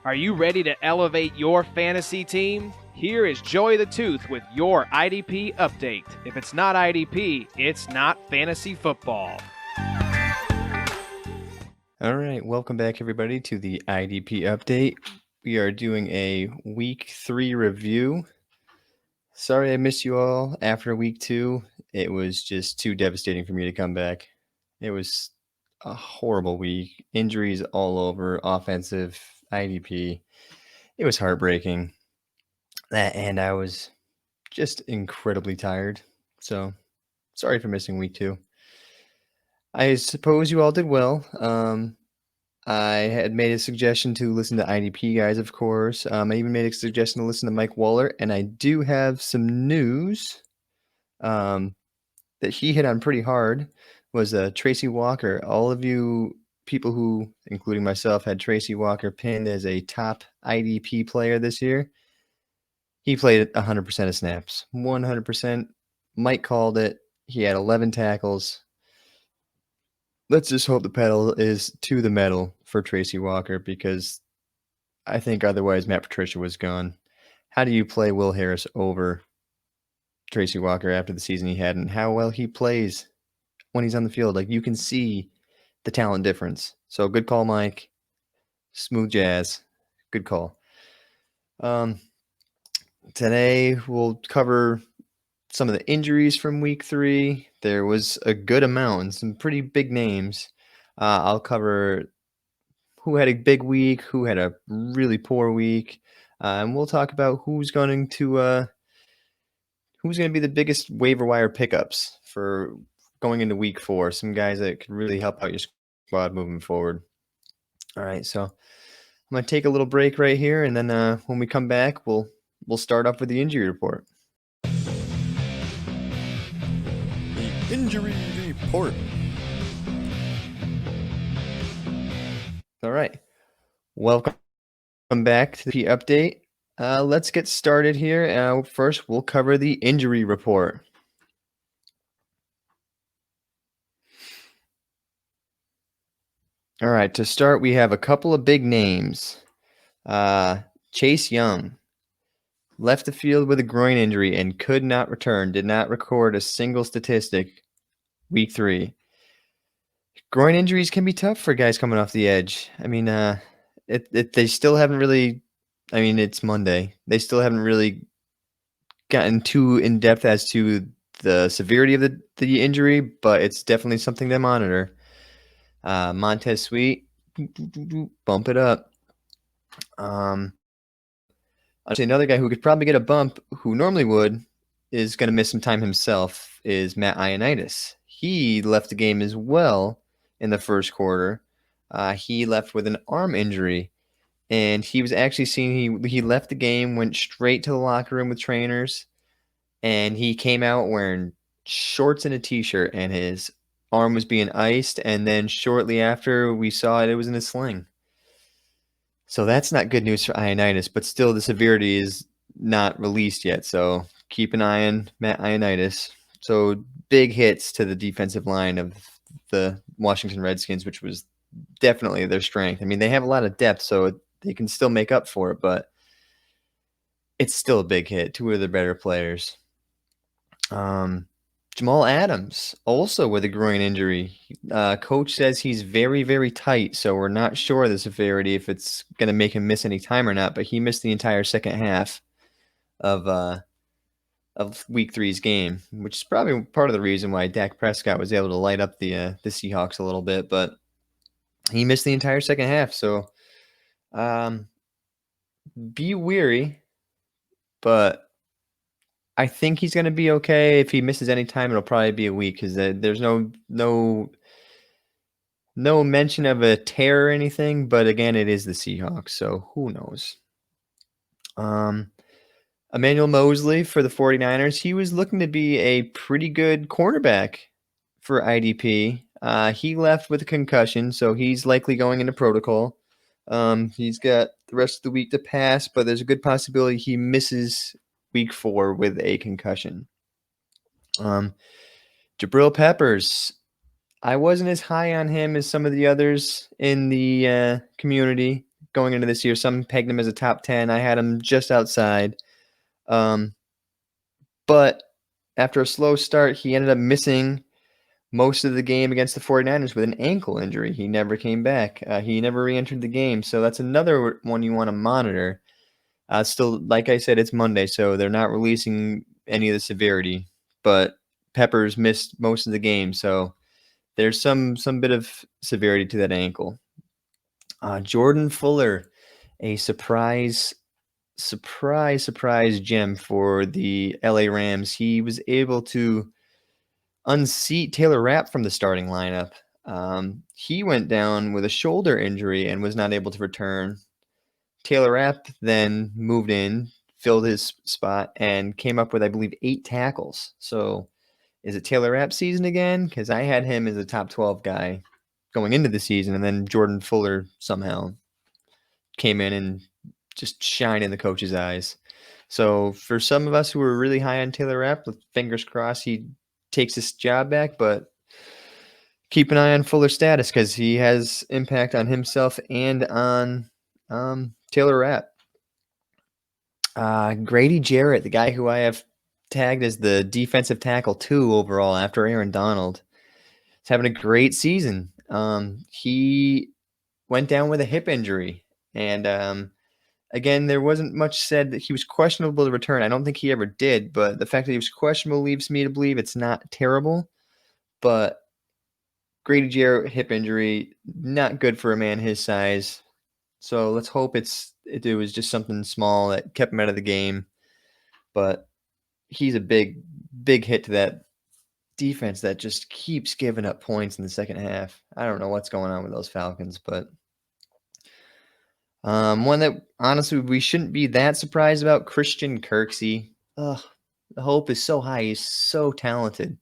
Are you ready to elevate your fantasy team? Here is Joey the Tooth with your IDP update. If it's not IDP, it's not fantasy football. All right, welcome back everybody to the IDP update. We are doing a week 3 review. Sorry I missed you all after week 2. It was just too devastating for me to come back. It was a horrible week. Injuries all over, offensive, IDP. It was heartbreaking. And I was just incredibly tired. So sorry for missing week 2. I suppose you all did well. I had made a suggestion to listen to IDP guys, of course. I even made a suggestion to listen to Mike Waller, and I do have some news that he hit on pretty hard was Tracy Walker. All of you people who, including myself, had Tracy Walker pinned as a top IDP player this year. He played 100% of snaps, 100%. Mike called it. He had 11 tackles. Let's just hope the pedal is to the metal for Tracy Walker, because I think otherwise Matt Patricia was gone. How do you play Will Harris over Tracy Walker after the season he had and how well he plays when he's on the field? Like, you can see the talent difference. So good call, Mike. Smooth jazz. Good call. Today we'll cover some of the injuries from week 3. There was a good amount and some pretty big names. I'll cover who had a big week, who had a really poor week, and we'll talk about who's going to be the biggest waiver wire pickups for going into week 4. Some guys that can really help out your squad moving forward. All right, so I'm going to take a little break right here, and then when we come back, we'll start off with the injury report. The injury report. All right. Welcome back to the update. Let's get started here. First, we'll cover the injury report. All right, to start, we have a couple of big names. Chase Young left the field with a groin injury and could not return, did not record a single statistic week 3. Groin injuries can be tough for guys coming off the edge. I mean, they still haven't really, I mean, it's Monday. They still haven't really gotten too in-depth as to the severity of the injury, but it's definitely something to monitor. Montez Sweet, bump it up. I'd say another guy who could probably get a bump, who normally would, is going to miss some time himself, is Matt Ioannidis. He left the game as well in the first quarter. He left with an arm injury, and he was actually seen, he left the game, went straight to the locker room with trainers, and he came out wearing shorts and a t-shirt, and his arm was being iced, and then shortly after we saw it, it was in a sling. So that's not good news for Ioannidis, but still the severity is not released yet. So keep an eye on Matt Ioannidis. So big hits to the defensive line of the Washington Redskins, which was definitely their strength. I mean, they have a lot of depth, so they can still make up for it, but it's still a big hit. 2 of their better players. Jamal Adams, also with a groin injury. Coach says he's very, very tight, so we're not sure the severity, if it's going to make him miss any time or not, but he missed the entire second half of week 3's game, which is probably part of the reason why Dak Prescott was able to light up the Seahawks a little bit, but he missed the entire second half, so be weary, but I think he's going to be okay. If he misses any time, it'll probably be a week, because there's no mention of a tear or anything. But again, it is the Seahawks, so who knows? Emmanuel Mosley for the 49ers. He was looking to be a pretty good cornerback for IDP. He left with a concussion, so he's likely going into protocol. He's got the rest of the week to pass, but there's a good possibility he misses week 4 with a concussion. Jabril Peppers, I wasn't as high on him as some of the others in the community going into this year. Some pegged him as a top 10. I had him just outside. But after a slow start, he ended up missing most of the game against the 49ers with an ankle injury. He never came back. He never re-entered the game. So that's another one you want to monitor. Still, like I said, it's Monday, so they're not releasing any of the severity. But Peppers missed most of the game, so there's some bit of severity to that ankle. Jordan Fuller, a surprise gem for the LA Rams. He was able to unseat Taylor Rapp from the starting lineup. He went down with a shoulder injury and was not able to return. Taylor Rapp then moved in, filled his spot, and came up with, I believe, 8 tackles. So is it Taylor Rapp season again? Because I had him as a top 12 guy going into the season, and then Jordan Fuller somehow came in and just shined in the coach's eyes. So for some of us who were really high on Taylor Rapp, with fingers crossed he takes his job back, but keep an eye on Fuller's status because he has impact on himself and on Taylor Rapp. Grady Jarrett, the guy who I have tagged as the defensive tackle 2 overall after Aaron Donald, is having a great season. He went down with a hip injury, and again, there wasn't much said that he was questionable to return. I don't think he ever did, but the fact that he was questionable leaves me to believe it's not terrible. But Grady Jarrett, hip injury, not good for a man his size. So let's hope it was just something small that kept him out of the game. But he's a big hit to that defense that just keeps giving up points in the second half. I don't know what's going on with those Falcons, but one that honestly we shouldn't be that surprised about, Christian Kirksey. Ugh, the hope is so high. He's so talented.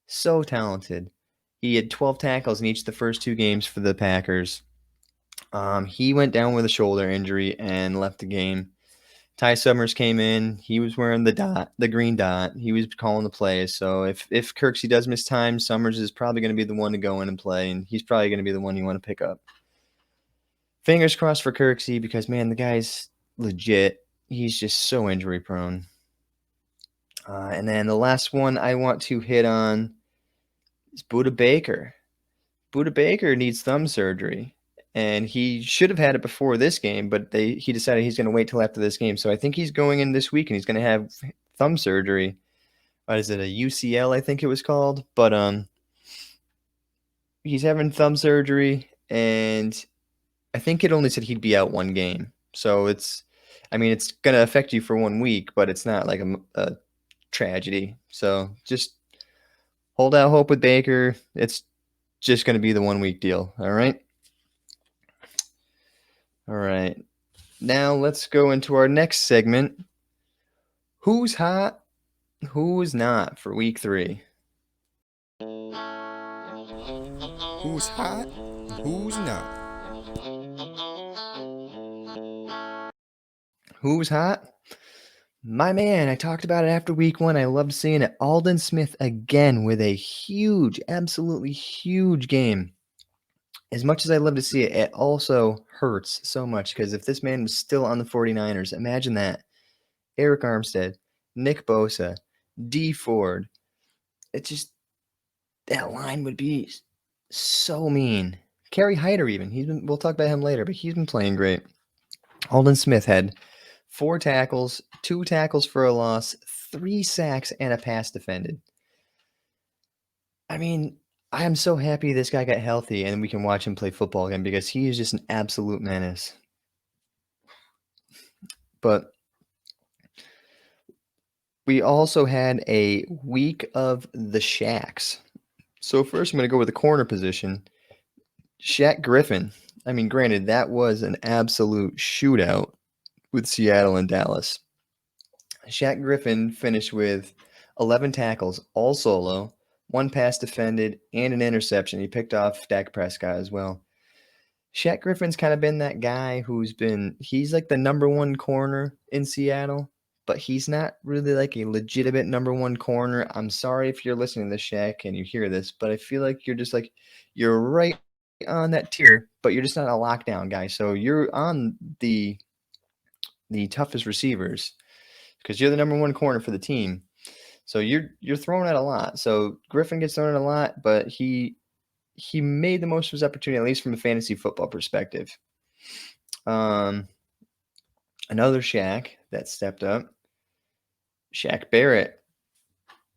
So talented. He had 12 tackles in each of the first 2 games for the Packers. He went down with a shoulder injury and left the game. Ty Summers came in. He was wearing the green dot. He was calling the plays. So if Kirksey does miss time, Summers is probably going to be the one to go in and play, and he's probably going to be the one you want to pick up. Fingers crossed for Kirksey because, man, the guy's legit. He's just so injury prone. And then the last one I want to hit on is Budda Baker. Budda Baker needs thumb surgery, and he should have had it before this game, but he decided he's going to wait till after this game. So I think he's going in this week, and he's going to have thumb surgery. What is it, a UCL, I think it was called? But he's having thumb surgery, and I think it only said he'd be out 1 game. So it's going to affect you for 1 week, but it's not like a tragedy. So just hold out hope with Baker. It's just going to be the 1 week deal. All right. Now let's go into our next segment. Who's hot? Who's not for week 3? Who's hot? Who's not? Who's hot? My man, I talked about it after week 1. I loved seeing it. Aldon Smith again with a huge, absolutely huge game. As much as I love to see it, it also hurts so much because if this man was still on the 49ers, imagine that. Eric Armstead, Nick Bosa, D Ford. It's just, that line would be so mean. Kerry Hyder even. We'll talk about him later, but he's been playing great. Aldon Smith had 4 tackles, 2 tackles for a loss, 3 sacks, and a pass defended. I mean, I am so happy this guy got healthy and we can watch him play football again because he is just an absolute menace. But we also had a week of the Shaqs. So first I'm going to go with the corner position. Shaq Griffin. I mean, granted, that was an absolute shootout with Seattle and Dallas. Shaq Griffin finished with 11 tackles, all solo, 1 pass defended, and an interception. He picked off Dak Prescott as well. Shaq Griffin's kind of been that guy he's like the number 1 corner in Seattle, but he's not really like a legitimate number 1 corner. I'm sorry if you're listening to this, Shaq, and you hear this, but I feel like you're right on that tier, but you're just not a lockdown guy. So you're on the toughest receivers because you're the number one corner for the team. So you're thrown at a lot. So Griffin gets thrown at a lot, but he made the most of his opportunity, at least from a fantasy football perspective. Another Shaq that stepped up, Shaq Barrett.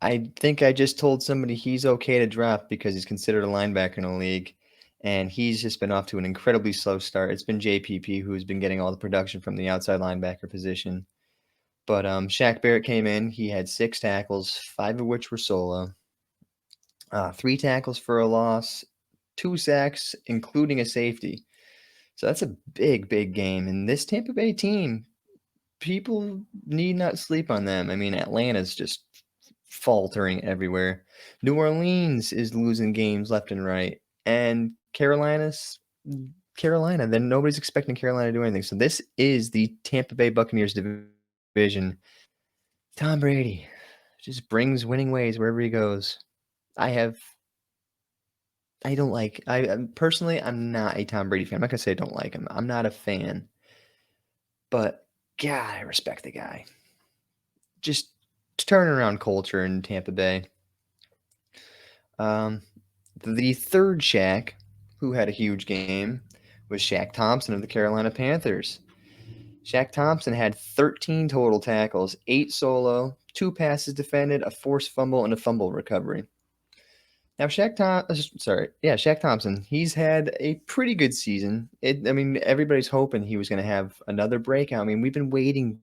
I think I just told somebody he's okay to drop because he's considered a linebacker in the league, and he's just been off to an incredibly slow start. It's been JPP who's been getting all the production from the outside linebacker position. But Shaq Barrett came in. He had 6 tackles, 5 of which were solo, 3 tackles for a loss, 2 sacks, including a safety. So that's a big, big game. And this Tampa Bay team, people need not sleep on them. I mean, Atlanta's just faltering everywhere. New Orleans is losing games left and right. And Carolina, then nobody's expecting Carolina to do anything. So this is the Tampa Bay Buccaneers division. Tom Brady just brings winning ways wherever he goes. Personally, I'm not a Tom Brady fan. I'm not going to say I don't like him. I'm not a fan. But, God, I respect the guy. Just turning around culture in Tampa Bay. The third Shaq, who had a huge game, was Shaq Thompson of the Carolina Panthers. Shaq Thompson had 13 total tackles, 8 solo, 2 passes defended, a forced fumble, and a fumble recovery. Now, Shaq Thompson, he's had a pretty good season. Everybody's hoping he was going to have another breakout. I mean, we've been waiting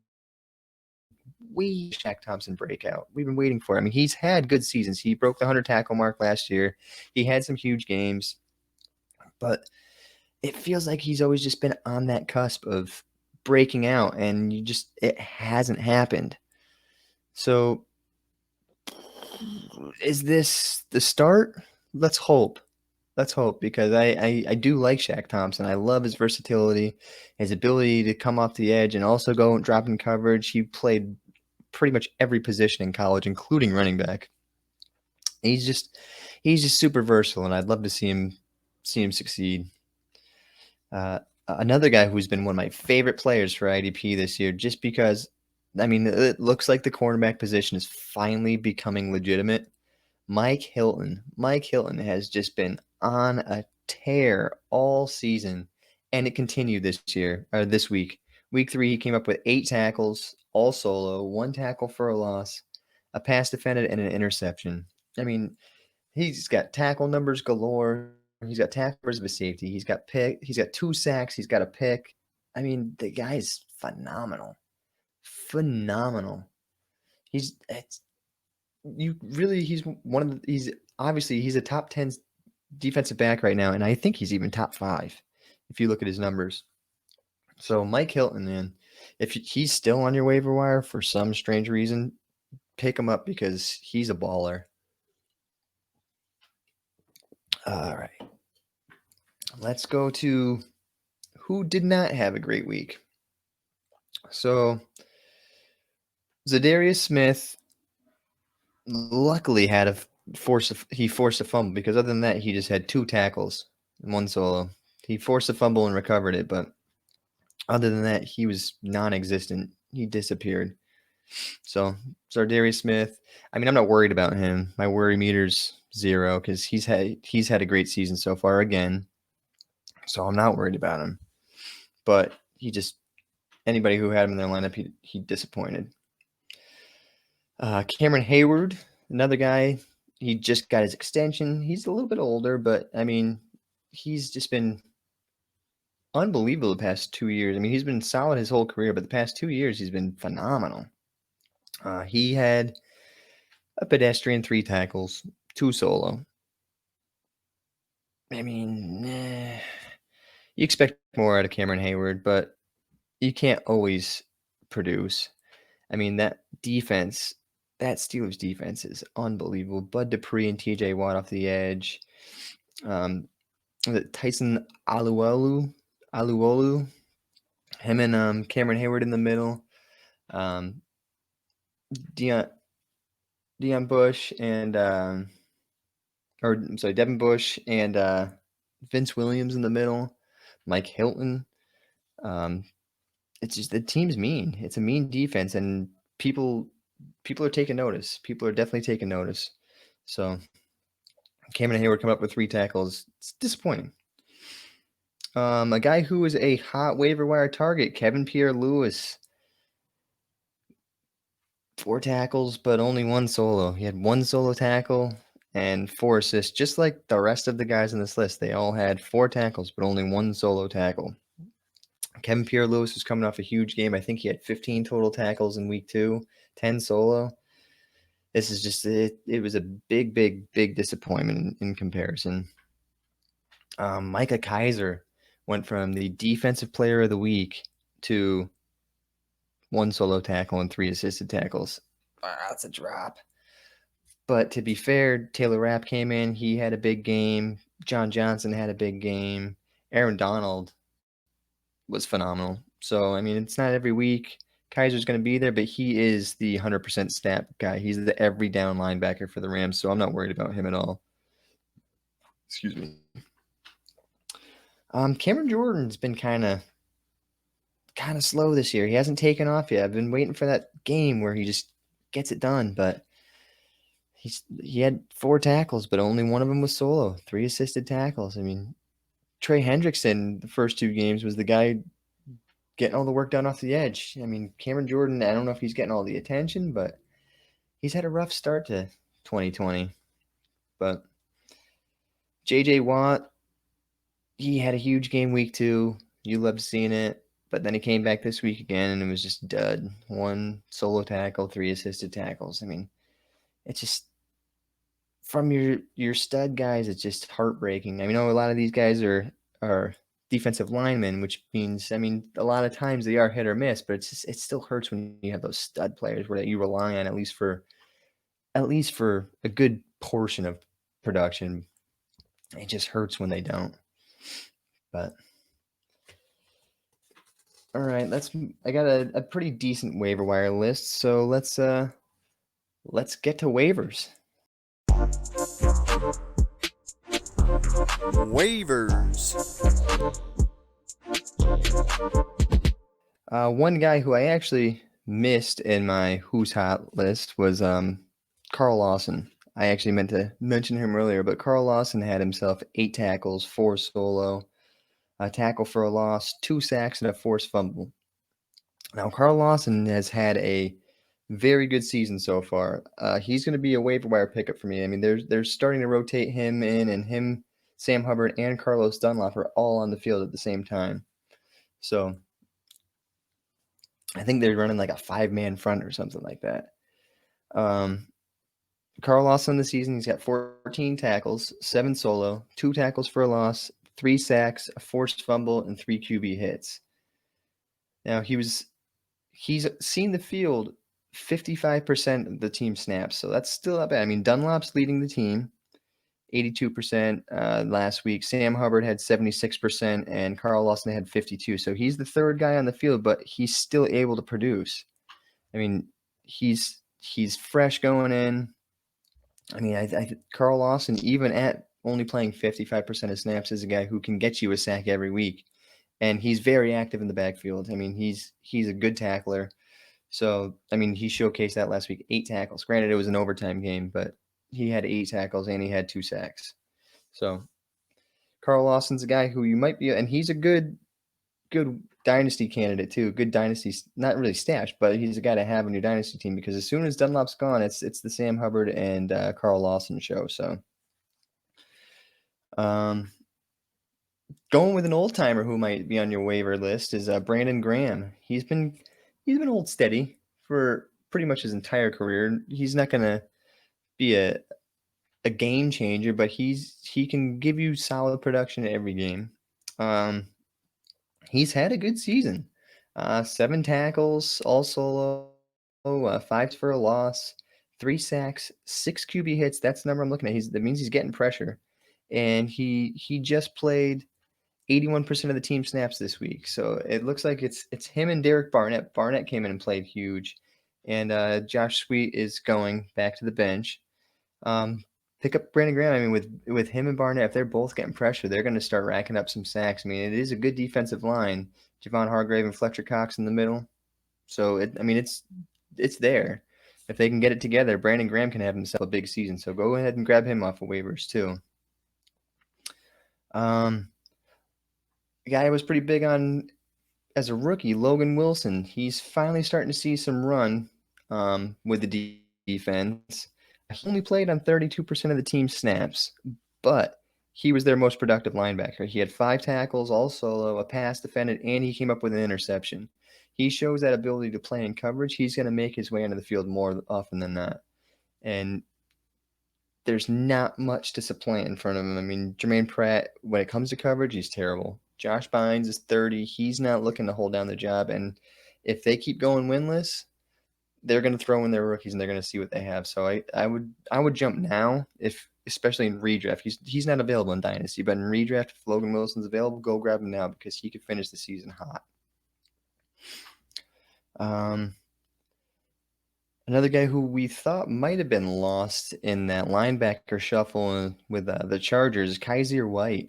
Shaq Thompson breakout. We've been waiting for it. I mean, he's had good seasons. He broke the 100 tackle mark last year. He had some huge games, but it feels like he's always just been on that cusp of breaking out, and it hasn't happened. So is this the start? Let's hope. Because I do like Shaq Thompson. I love his versatility, his ability to come off the edge and also go and drop in coverage. He played pretty much every position in college, including running back. He's just super versatile, and I'd love to see him succeed. Another guy who's been one of my favorite players for IDP this year, just because, I mean, it looks like the cornerback position is finally becoming legitimate. Mike Hilton. Mike Hilton has just been on a tear all season, and it continued this week. Week 3, he came up with 8 tackles, all solo, 1 tackle for a loss, a pass defended, and an interception. I mean, he's got tackle numbers galore. He's got tackle numbers of a safety. He's got 2 sacks. He's got a pick. I mean, the guy's phenomenal. Phenomenal. He's a top 10 defensive back right now, and I think he's even top 5 if you look at his numbers. So Mike Hilton, man, if he's still on your waiver wire for some strange reason, pick him up because he's a baller. All right. Let's go to who did not have a great week. So Zadarius Smith luckily forced a fumble, because other than that, he just had 2 tackles and 1 solo. He forced a fumble and recovered it, but other than that, he was non-existent. He disappeared. So Zadarius Smith, I mean, I'm not worried about him. My worry meter's 0 because he's had a great season so far again. So I'm not worried about him. But anybody who had him in their lineup, he disappointed. Cameron Hayward, another guy, he just got his extension. He's a little bit older, but I mean, he's just been unbelievable the past 2 years. I mean, he's been solid his whole career, but the past 2 years, he's been phenomenal. He had a pedestrian 3 tackles, 2 solo. I mean, you expect more out of Cameron Hayward, but you can't always produce. I mean, that Steelers defense is unbelievable. Bud Dupree and TJ Watt off the edge. Tyson Aluolu, him and Cameron Hayward in the middle. Devin Bush and Devin Bush and Vince Williams in the middle, Mike Hilton. It's just the team's mean. It's a mean defense, and people are taking notice. People are definitely taking notice. So Cameron Hayward coming up with 3 tackles. It's disappointing. A guy who was a hot waiver wire target, Kevin Pierre-Louis. 4 tackles, but only 1 solo. He had 1 solo tackle and 4 assists, just like the rest of the guys on this list. They all had 4 tackles, but only 1 solo tackle. Kevin Pierre-Louis was coming off a huge game. I think he had 15 total tackles in week 2, 10 solo. This is just it. It was a big disappointment in comparison. Micah Kaiser went from the defensive player of the week to 1 solo tackle and 3 assisted tackles. That's a drop. But to be fair, Taylor Rapp came in. He had a big game. John Johnson had a big game. Aaron Donald was phenomenal. So, I mean, it's not every week Kaiser's going to be there, but he is the 100% snap guy. He's the every down linebacker for the Rams, so I'm not worried about him at all. Excuse me. Cameron Jordan's been kind of slow this year. He hasn't taken off yet. I've been waiting for that game where he just gets it done, but he had 4 tackles, but only one of them was solo, 3 assisted tackles. I mean, Trey Hendrickson, the first 2 games, was the guy getting all the work done off the edge. I mean, Cameron Jordan, I don't know if he's getting all the attention, but he's had a rough start to 2020. But J.J. Watt, he had a huge game week 2. You loved seeing it. But then he came back this week again, and it was just dud. 1 solo tackle, 3 assisted tackles. I mean, it's just from your stud guys, it's just heartbreaking. I mean, I know a lot of these guys are defensive linemen, which means, I mean, a lot of times they are hit or miss, but it still hurts when you have those stud players where you rely on at least for a good portion of production. It just hurts when they don't. But all right, I got a pretty decent waiver wire list, so let's get to waivers. Waivers. One guy who I actually missed in my Who's Hot list was Karl Lawson. I actually meant to mention him earlier, but Karl Lawson had himself 8 tackles, 4 solo, a tackle for a loss, 2 sacks, and a forced fumble. Now, Karl Lawson has had a very good season so far. He's going to be a waiver wire pickup for me. I mean, they're starting to rotate him in, and him, Sam Hubbard, and Carlos Dunlop are all on the field at the same time. So I think they're running like a 5-man front or something like that. Karl Lawson this season, he's got 14 tackles, 7 solo, 2 tackles for a loss, 3 sacks, a forced fumble, and 3 QB hits. Now, he's seen the field 55% of the team snaps, so that's still not bad. I mean, Dunlop's leading the team, 82% last week. Sam Hubbard had 76%, and Karl Lawson had 52%. So he's the 3rd guy on the field, but he's still able to produce. I mean, he's fresh going in. I mean, Karl Lawson, even at only playing 55% of snaps, is a guy who can get you a sack every week, and he's very active in the backfield. I mean, he's a good tackler. So, I mean, he showcased that last week, 8 tackles. Granted, it was an overtime game, but he had 8 tackles and he had 2 sacks. So, Karl Lawson's a guy who you might be, and he's a good dynasty candidate too. Good dynasty, not really stash, but he's a guy to have on your dynasty team because as soon as Dunlop's gone, it's the Sam Hubbard and Karl Lawson show. So, going with an old timer who might be on your waiver list is Brandon Graham. He's been old steady for pretty much his entire career. He's not gonna be a game changer, but he can give you solid production in every game. He's had a good season. 7 tackles, all solo, 5 for a loss, 3 sacks, 6 QB hits. That's the number I'm looking at. That means he's getting pressure. And he just played 81% of the team snaps this week. So it looks like it's him and Derek Barnett. Barnett came in and played huge. And Josh Sweet is going back to the bench. pick up Brandon Graham. I mean, with him and Barnett, if they're both getting pressure, they're going to start racking up some sacks. I mean, it is a good defensive line. Javon Hargrave and Fletcher Cox in the middle. So, it's there. If they can get it together, Brandon Graham can have himself a big season. So go ahead and grab him off of waivers too. A guy I was pretty big on as a rookie, Logan Wilson. He's finally starting to see some run with the defense. He only played on 32% of the team's snaps, but he was their most productive linebacker. He had 5 tackles, all solo, a pass defended, and he came up with an interception. He shows that ability to play in coverage. He's going to make his way onto the field more often than not. And there's not much to supplant in front of him. I mean, Jermaine Pratt, when it comes to coverage, he's terrible. Josh Bynes is 30. He's not looking to hold down the job. And if they keep going winless, they're going to throw in their rookies and they're going to see what they have. So I would jump now, especially in redraft. He's not available in Dynasty, but in redraft, if Logan Wilson's available, go grab him now because he could finish the season hot. Another guy who we thought might have been lost in that linebacker shuffle with the Chargers, Kaiser White.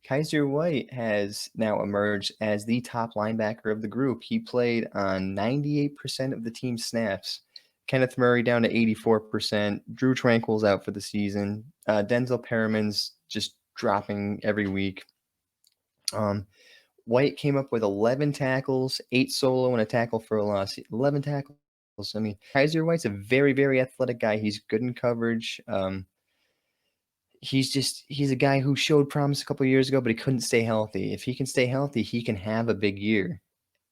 Kaiser White has now emerged as the top linebacker of the group. He played on 98% of the team's snaps. Kenneth Murray down to 84%. Drew Tranquil's out for the season. Denzel Perriman's just dropping every week. White came up with 11 tackles, 8 solo, and a tackle for a loss. 11 tackles. I mean, Kaiser White's a very, very athletic guy. He's good in coverage. He's a guy who showed promise a couple of years ago, but he couldn't stay healthy. If he can stay healthy, he can have a big year.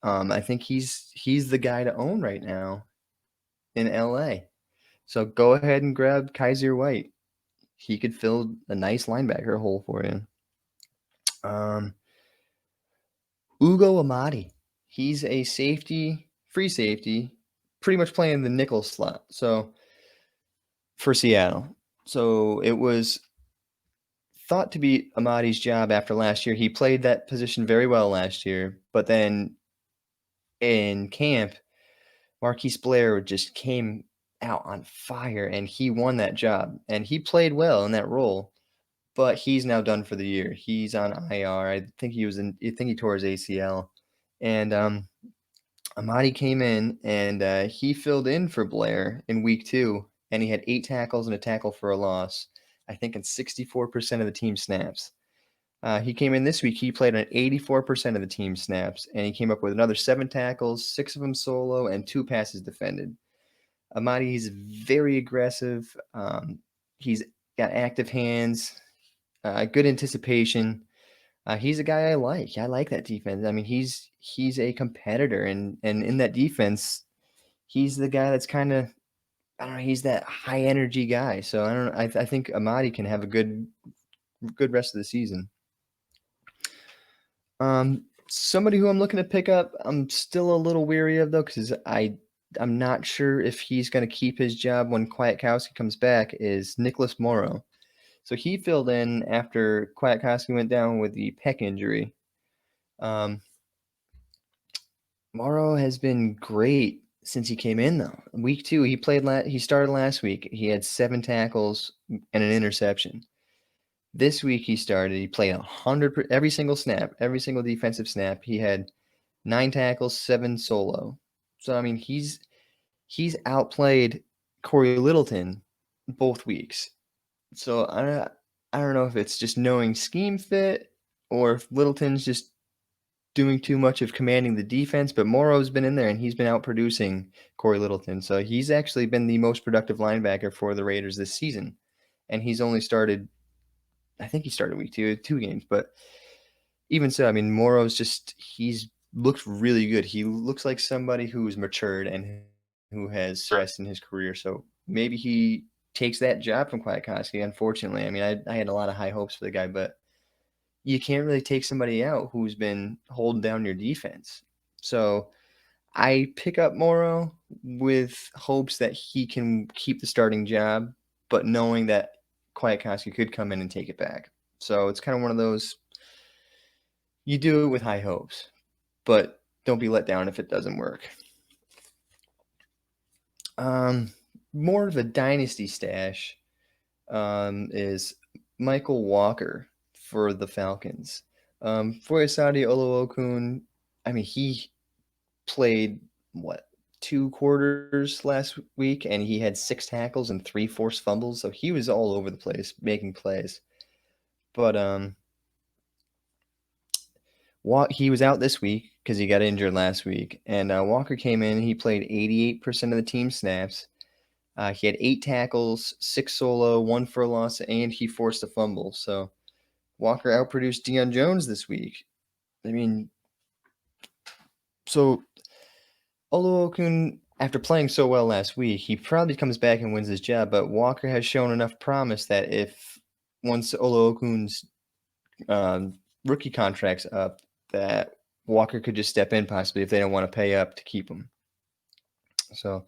I think he's the guy to own right now in LA. So go ahead and grab Kaiser White. He could fill a nice linebacker hole for you. Ugo Amadi. He's a free safety, pretty much playing the nickel slot. So for Seattle. So it was thought to be Amadi's job after last year. He played that position very well last year, but then in camp, Marquise Blair just came out on fire and he won that job. And he played well in that role, but he's now done for the year. He's on IR. I think he tore his ACL. And Amadi came in and he filled in for Blair in week 2, and he had 8 tackles and a tackle for a loss, I think in 64% of the team snaps. He came in this week. He played on 84% of the team snaps, and he came up with another 7 tackles, 6 of them solo, and 2 passes defended. Amadi, he's very aggressive. He's got active hands, good anticipation. He's a guy I like. I like that defense. I mean, he's a competitor, and in that defense, he's the guy that's kind of, I don't know, he's that high energy guy. So I don't know. I think Amadi can have a good rest of the season. Somebody who I'm looking to pick up, I'm still a little weary of though, because I'm not sure if he's going to keep his job when Kwiatkowski comes back, is Nicholas Morrow. So he filled in after Kwiatkowski went down with the pec injury. Morrow has been great since he came in, though. Week 2, he started last week. He had 7 tackles and an interception. This week he played 100 every single snap, every single defensive snap. He had 9 tackles, 7 solo. So I mean, he's outplayed Corey Littleton both weeks. So I don't know if it's just knowing scheme fit or if Littleton's just doing too much of commanding the defense, but Morrow's been in there and he's been outproducing Corey Littleton. So he's actually been the most productive linebacker for the Raiders this season. And he's only started, I think he started week 2 games, but even so, I mean, Morrow's he's looked really good. He looks like somebody who's matured and who has stress in his career. So maybe he takes that job from Kwiatkowski, unfortunately. I mean, I had a lot of high hopes for the guy, but you can't really take somebody out who's been holding down your defense. So I pick up Morrow with hopes that he can keep the starting job, but knowing that Kwiatkowski could come in and take it back. So it's kind of one of those, you do it with high hopes, but don't be let down if it doesn't work. More of a dynasty stash. is Michael Walker for the Falcons. Foyesade Oluokun, I mean, he played, 2 quarters last week, and he had 6 tackles and 3 forced fumbles, so he was all over the place making plays. But he was out this week because he got injured last week, and Walker came in. He played 88% of the team snaps. He had 8 tackles, 6 solo, 1 for a loss, and he forced a fumble. So Walker outproduced Deion Jones this week. I mean, so Oluokun, after playing so well last week, he probably comes back and wins his job. But Walker has shown enough promise that if once Oluokun's rookie contract's up, that Walker could just step in possibly if they don't want to pay up to keep him. So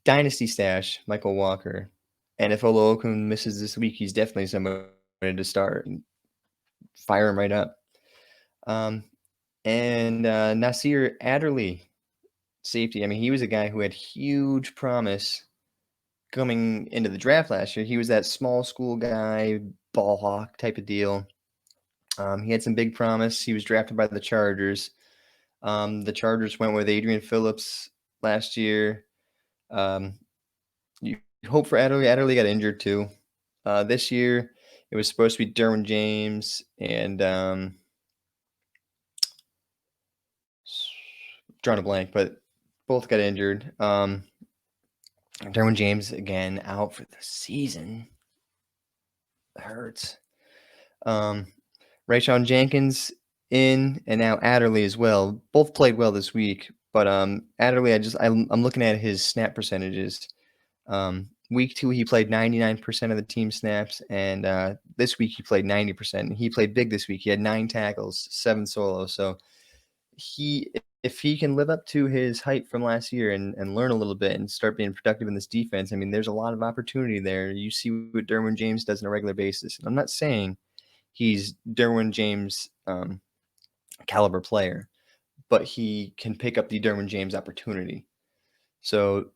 dynasty stash, Michael Walker. And if Oluokun misses this week, he's definitely somebody to start and fire him right up. And Nasir Adderley, safety. I mean, he was a guy who had huge promise coming into the draft last year. He was that small school guy, ball hawk type of deal. He had some big promise. He was drafted by the Chargers. The Chargers went with Adrian Phillips last year. You hope for Adderley. Adderley got injured too. This year, it was supposed to be Derwin James and drawing a blank, but both got injured. Derwin James again out for the season. It hurts. Rayshon Jenkins in, and now Adderley as well. Both played well this week, but Adderley, I'm looking at his snap percentages. Week 2 he played 99% of the team snaps, and this week he played 90%. He played big this week. He had 9 tackles, 7 solos. So if he can live up to his hype from last year and learn a little bit and start being productive in this defense, I mean, there's a lot of opportunity there. You see what Derwin James does on a regular basis. And I'm not saying he's Derwin James caliber player, but he can pick up the Derwin James opportunity. So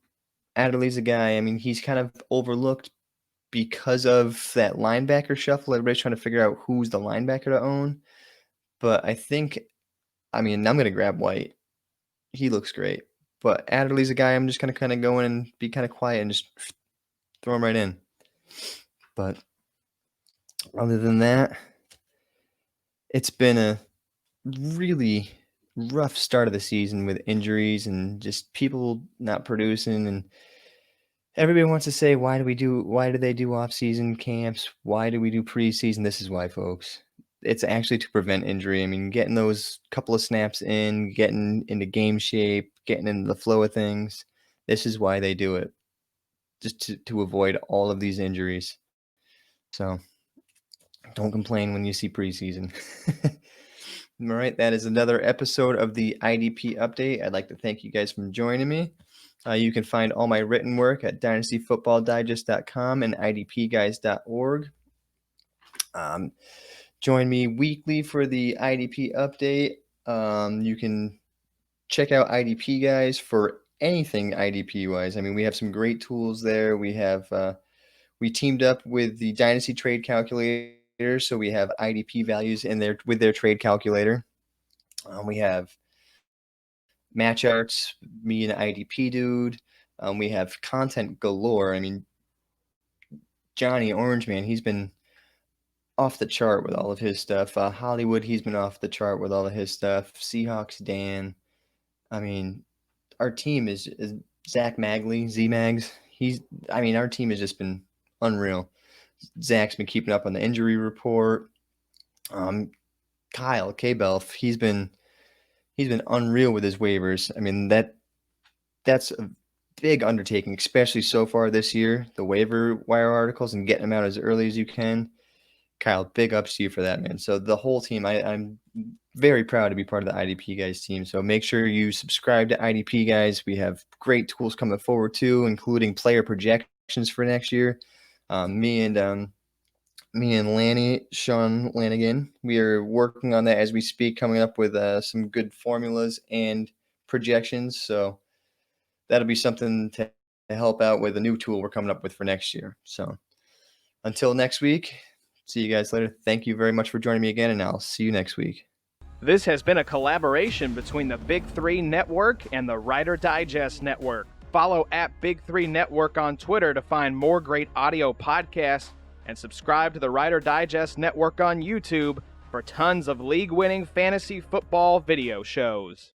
Adderley's a guy, I mean, he's kind of overlooked because of that linebacker shuffle. Everybody's trying to figure out who's the linebacker to own. But I'm going to grab White. He looks great. But Adderley's a guy I'm just going to kind of go in and be kind of quiet and just throw him right in. But other than that, it's been a really rough start of the season with injuries and just people not producing, and everybody wants to say, why do they do off-season camps? Why do we do preseason? This is why, folks. It's actually to prevent injury. I mean, getting those couple of snaps in, getting into game shape, getting into the flow of things. This is why they do it, just to avoid all of these injuries. So don't complain when you see preseason. All right, that is another episode of the IDP Update. I'd like to thank you guys for joining me. You can find all my written work at dynastyfootballdigest.com and idpguys.org. Join me weekly for the IDP Update. You can check out IDP Guys for anything IDP-wise. I mean, we have some great tools there. We teamed up with the Dynasty Trade Calculator, so we have IDP values in there with their trade calculator. We have match charts, me and IDP dude. We have content galore. I mean, Johnny Orange Man, he's been off the chart with all of his stuff. Hollywood, he's been off the chart with all of his stuff. Seahawks Dan. I mean, our team is Zach Magley, Z-Mags. Our team has just been unreal. Zach's been keeping up on the injury report. Kyle K-Belf, he's been unreal with his waivers. I mean, that's a big undertaking, especially so far this year. The waiver wire articles and getting them out as early as you can. Kyle, big ups to you for that, man. So the whole team, I'm very proud to be part of the IDP Guys team. So make sure you subscribe to IDP Guys. We have great tools coming forward too, including player projections for next year. Me and Lanny, Sean Lanigan, we are working on that as we speak, coming up with some good formulas and projections. So that'll be something to help out with a new tool we're coming up with for next year. So until next week, see you guys later. Thank you very much for joining me again, and I'll see you next week. This has been a collaboration between the Big 3 Network and the Writer Digest Network. Follow at Big 3 Network on Twitter to find more great audio podcasts, and subscribe to the Writer Digest Network on YouTube for tons of league-winning fantasy football video shows.